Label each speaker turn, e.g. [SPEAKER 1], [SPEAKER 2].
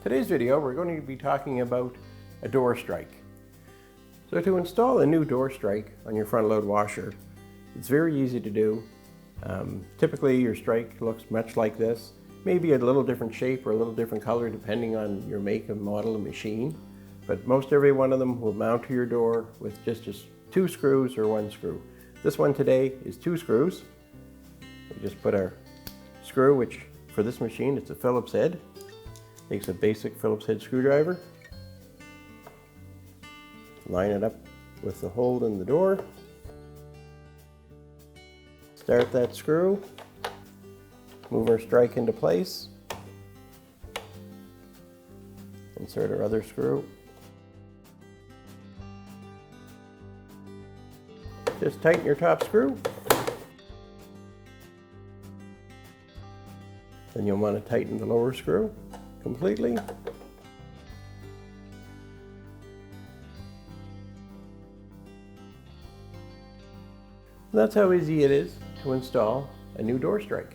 [SPEAKER 1] Today's video we're going to be talking about a door strike. So to install a new door strike on your front load washer, it's very easy to do. Typically your strike looks much like this, maybe a little different shape or a little different color depending on your make and model of machine, but most every one of them will mount to your door with just 2 screws or 1 screw. This one today is 2 screws. We just put our screw, which for this machine it's a Phillips head. Takes a basic Phillips head screwdriver, line it up with the hole in the door, start that screw, move our strike into place, insert our other screw, just tighten your top screw, then you'll want to tighten the lower screw completely. That's how easy it is to install a new door strike.